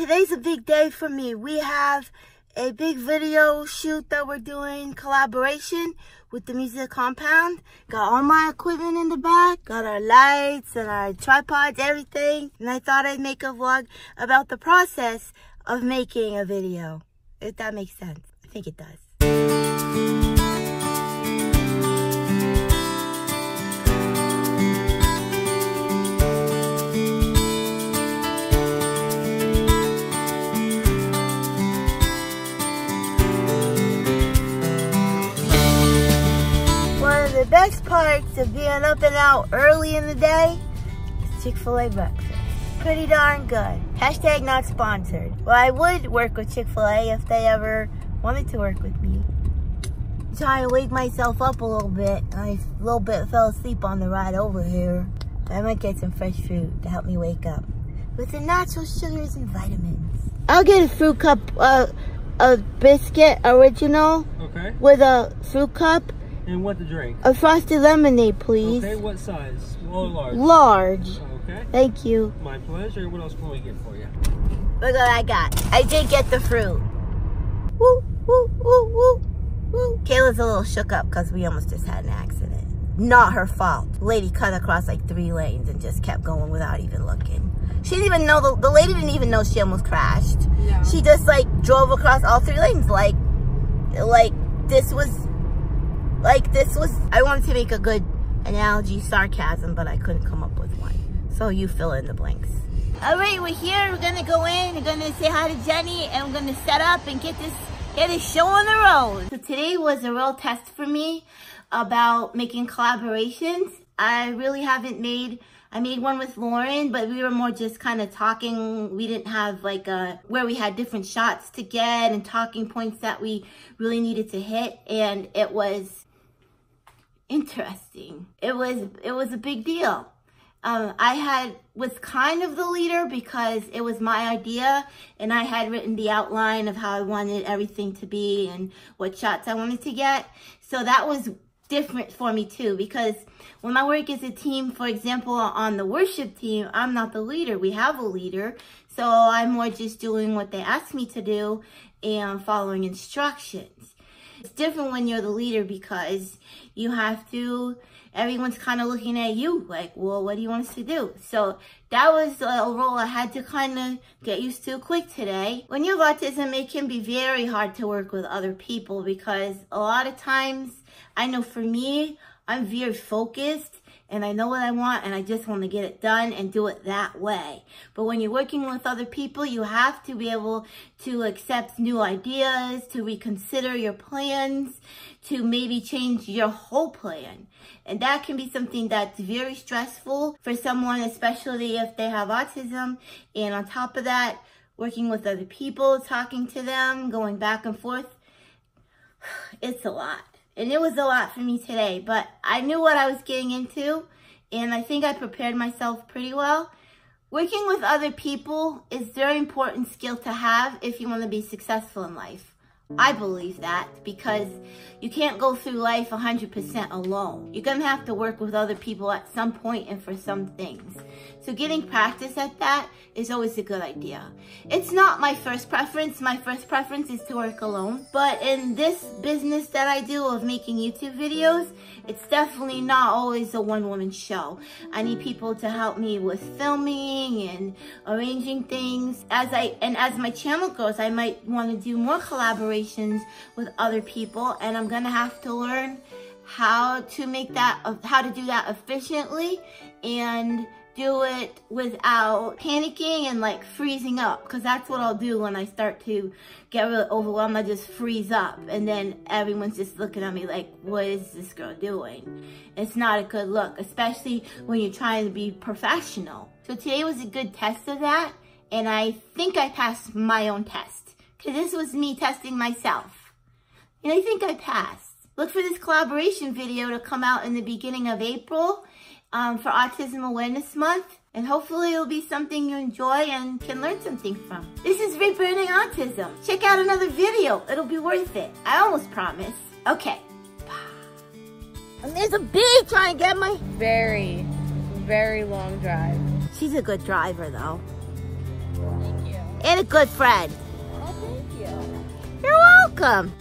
today's a big day for me. We have a big video shoot that we're doing, collaboration with the music compound. Got all my equipment in the back, got our lights and our tripods, everything. And I thought I'd make a vlog about the process of making a video, if that makes sense. I think it does. The best parts of being up and out early in the day is Chick-fil-A breakfast. Pretty darn good. Hashtag not sponsored. Well, I would work with Chick-fil-A if they ever wanted to work with me. Trying to wake myself up a little bit. I a little bit fell asleep on the ride over here. I might get some fresh fruit to help me wake up with the natural sugars and vitamins. I'll get a fruit cup, a biscuit original. Okay. With a fruit cup. And what to drink? A frosted lemonade, please. Okay, what size? Small or large? Large. Okay. Thank you. My pleasure. What else can we get for you? Look what I got. I did get the fruit. Woo, woo, woo, woo, woo. Kayla's a little shook up because we almost just had an accident. Not her fault. The lady cut across like 3 lanes and just kept going without even looking. She didn't even know, the lady didn't even know she almost crashed. Yeah. She just like drove across all 3 lanes like this was, I wanted to make a good analogy, sarcasm, but I couldn't come up with one. So you fill in the blanks. All right, we're here. We're gonna go in. We're gonna say hi to Jenny, and we're gonna set up and get this show on the road. So today was a real test for me about making collaborations. I really haven't I made one with Lauren, but we were more just kind of talking. We didn't have like where we had different shots to get and talking points that we really needed to hit, and it was interesting. It was a big deal. I was kind of the leader because it was my idea, and I had written the outline of how I wanted everything to be and what shots I wanted to get. So that was different for me too, because when I work as a team, for example, on the worship team, I'm not the leader. We have a leader. So I'm more just doing what they ask me to do and following instructions. It's different when you're the leader because you have to, everyone's kind of looking at you like, well, what do you want us to do? So that was a role I had to kind of get used to quick today. When you have autism, it can be very hard to work with other people because a lot of times, I know for me, I'm very focused and I know what I want and I just want to get it done and do it that way. But when you're working with other people, you have to be able to accept new ideas, to reconsider your plans, to maybe change your whole plan. And that can be something that's very stressful for someone, especially if they have autism. And on top of that, working with other people, talking to them, going back and forth, it's a lot. And it was a lot for me today, but I knew what I was getting into, and I think I prepared myself pretty well. Working with other people is a very important skill to have if you want to be successful in life. I believe that because you can't go through life 100% alone. You're going to have to work with other people at some point and for some things. So getting practice at that is always a good idea. It's not my first preference. My first preference is to work alone. But in this business that I do of making YouTube videos, it's definitely not always a one-woman show. I need people to help me with filming and arranging things. As my channel grows, I might want to do more collaborations with other people, and I'm gonna have to learn how to do that efficiently and do it without panicking and like freezing up, because that's what I'll do when I start to get really overwhelmed. I just freeze up and then everyone's just looking at me like, what is this girl doing? It's not a good look, especially when you're trying to be professional. So today was a good test of that, and I think I passed my own test because this was me testing myself, and I think I passed. Look for this collaboration video to come out in the beginning of April for Autism Awareness Month, and hopefully it'll be something you enjoy and can learn something from. This is Rebranding Autism. Check out another video. It'll be worth it. I almost promise. Okay. And there's a bee trying to get my... Very long drive. She's a good driver, though. Thank you. and a good friend. Oh, thank you. You're welcome.